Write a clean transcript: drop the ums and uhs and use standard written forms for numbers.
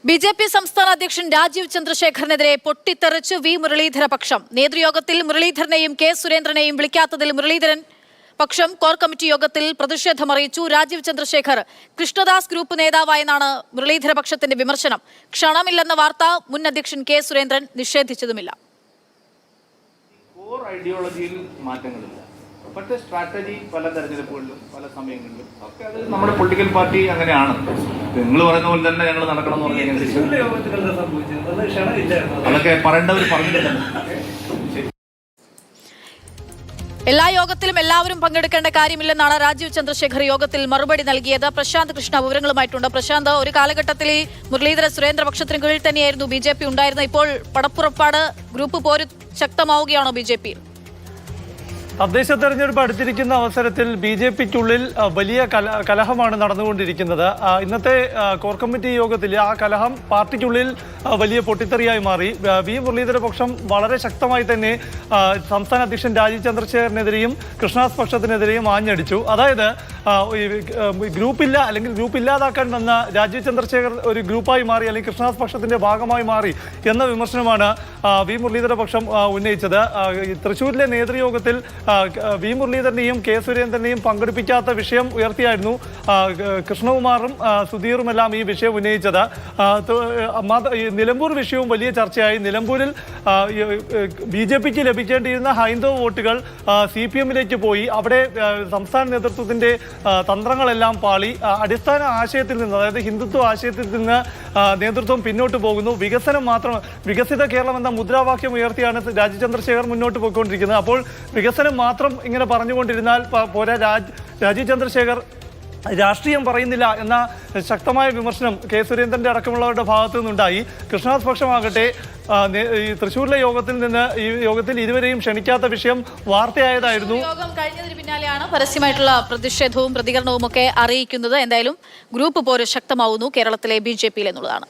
BJP. സംസ്ഥാന അധ്യക്ഷൻ രാജീവ് ചന്ദ്രശേഖറിനെതിരെ പൊട്ടിത്തെറിച്ച് വി മുരളീധര പക്ഷം. നേതൃയോഗത്തിൽ മുരളീധരനെയും കെ സുരേന്ദ്രനെയും വിളിക്കാത്തതിൽ മുരളീധരൻ പക്ഷം കോർ കമ്മിറ്റി യോഗത്തിൽ പ്രതിഷേധമറിയിച്ചു. രാജീവ് ചന്ദ്രശേഖർ കൃഷ്ണദാസ് ഗ്രൂപ്പ് നേതാവായെന്നാണ് മുരളീധര പക്ഷത്തിന്റെ വിമർശനം. ക്ഷണമില്ലെന്ന വാർത്ത മുൻ അധ്യക്ഷൻ കെ സുരേന്ദ്രൻ നിഷേധിച്ചതുമില്ല. കോർ ഐഡിയോളജിയിൽ മാറ്റങ്ങളില്ല. പക്ഷേ സ്ട്രാറ്റജി പല തെരഞ്ഞെടുപ്പുകളിലും പല സമയങ്ങളിലും ഒക്കെ അത് നമ്മുടെ പൊളിറ്റിക്കൽ പാർട്ടി അങ്ങനെയാണ്. നിങ്ങൾ പറയുന്ന പോലെ തന്നെ ഞങ്ങൾ നടക്കണം എന്ന് പറഞ്ഞാൽ അതൊക്കെ പറയേണ്ടവർ പറഞ്ഞിട്ടില്ല. എല്ലാ യോഗത്തിലും എല്ലാവരും പങ്കെടുക്കേണ്ട കാര്യമില്ലെന്നാണ് രാജീവ് ചന്ദ്രശേഖർ യോഗത്തിൽ മറുപടി നൽകിയത്. പ്രശാന്ത് കൃഷ്ണ വിവരങ്ങളുമായിട്ടുണ്ട്. പ്രശാന്ത്, ഒരു കാലഘട്ടത്തിൽ മുരളീധര സുരേന്ദ്ര പക്ഷത്തിന് കീഴിൽ തന്നെയായിരുന്നു ബി.ജെ.പി. ഉണ്ടായിരുന്നത്. ഇപ്പോൾ പടപ്പുറപ്പാട് ഗ്രൂപ്പ് പോര് ശക്തമാവുകയാണോ ബി.ജെ.പി.? തദ്ദേശ തെരഞ്ഞെടുപ്പ് അടുത്തിരിക്കുന്ന അവസരത്തിൽ ബി.ജെ.പിക്കുള്ളിൽ വലിയ കലഹമാണ് നടന്നുകൊണ്ടിരിക്കുന്നത്. ഇന്നത്തെ കോർ കമ്മിറ്റി യോഗത്തിൽ ആ കലഹം പാർട്ടിക്കുള്ളിൽ വലിയ പൊട്ടിത്തെറിയായി മാറി. വി മുരളീധര പക്ഷം വളരെ ശക്തമായി തന്നെ സംസ്ഥാന അധ്യക്ഷൻ രാജീവ് ചന്ദ്രശേഖറിനെതിരെയും കൃഷ്ണദാസ് പക്ഷത്തിനെതിരെയും ആഞ്ഞടിച്ചു. അതായത് ഗ്രൂപ്പില്ല, അല്ലെങ്കിൽ ഗ്രൂപ്പ് ഇല്ലാതാക്കാൻ വന്ന രാജീവ് ചന്ദ്രശേഖർ ഒരു ഗ്രൂപ്പായി മാറി, അല്ലെങ്കിൽ കൃഷ്ണദാസ് പക്ഷത്തിന്റെ ഭാഗമായി മാറി എന്ന വിമർശനമാണ് വി മുരളീധര പക്ഷം ഉന്നയിച്ചത്. തൃശ്ശൂരിലെ നേതൃയോഗത്തിൽ വി മുരളീധരനെയും കെ സുരേന്ദ്രനെയും പങ്കെടുപ്പിക്കാത്ത വിഷയം ഉയർത്തിയായിരുന്നു കൃഷ്ണകുമാറും സുധീറുമെല്ലാം ഈ വിഷയം ഉന്നയിച്ചത്. നിലമ്പൂർ വിഷയവും വലിയ ചർച്ചയായി. നിലമ്പൂരിൽ ബി.ജെ.പിക്ക് ലഭിക്കേണ്ടിയിരുന്ന ഹൈന്ദവ വോട്ടുകൾ CPM-ലേക്ക് പോയി. അവിടെ സംസ്ഥാന നേതൃത്വത്തിന്റെ തന്ത്രങ്ങളെല്ലാം പാളി. അടിസ്ഥാന ആശയത്തിൽ നിന്ന്, അതായത് ഹിന്ദുത്വ ആശയത്തിൽ നിന്ന് നേതൃത്വം പിന്നോട്ട് പോകുന്നു. വികസനം മാത്രം, വികസിത കേരളം എന്ന മുദ്രാവാക്യം ഉയർത്തിയാണ് രാജീവ് ചന്ദ്രശേഖർ മുന്നോട്ട് പോയിക്കൊണ്ടിരിക്കുന്നത്. അപ്പോൾ വികസനം മാത്രം ഇങ്ങനെ പറഞ്ഞുകൊണ്ടിരുന്നാൽ പോരാ, രാജീവ് ചന്ദ്രശേഖർ രാഷ്ട്രീയം പറയുന്നില്ല എന്ന ശക്തമായ വിമർശനം കെ സുരേന്ദ്രന്റെ അടക്കമുള്ളവരുടെ ഭാഗത്തു നിന്നുണ്ടായി. കൃഷ്ണദാസ് പക്ഷമാകട്ടെ ഈ തൃശ്ശൂരിലെ യോഗത്തിൽ ഇരുവരെയും ക്ഷണിക്കാത്ത വിഷയം വാർത്തയായതായിരുന്നു. യോഗം കഴിഞ്ഞതിന് പിന്നാലെയാണ് പരസ്യമായിട്ടുള്ള പ്രതിഷേധവും പ്രതികരണവും ഒക്കെ അറിയിക്കുന്നത്. എന്തായാലും ഗ്രൂപ്പ് പോര് ശക്തമാവുന്നു കേരളത്തിലെ ബി.ജെ.പിയിൽ എന്നുള്ളതാണ്.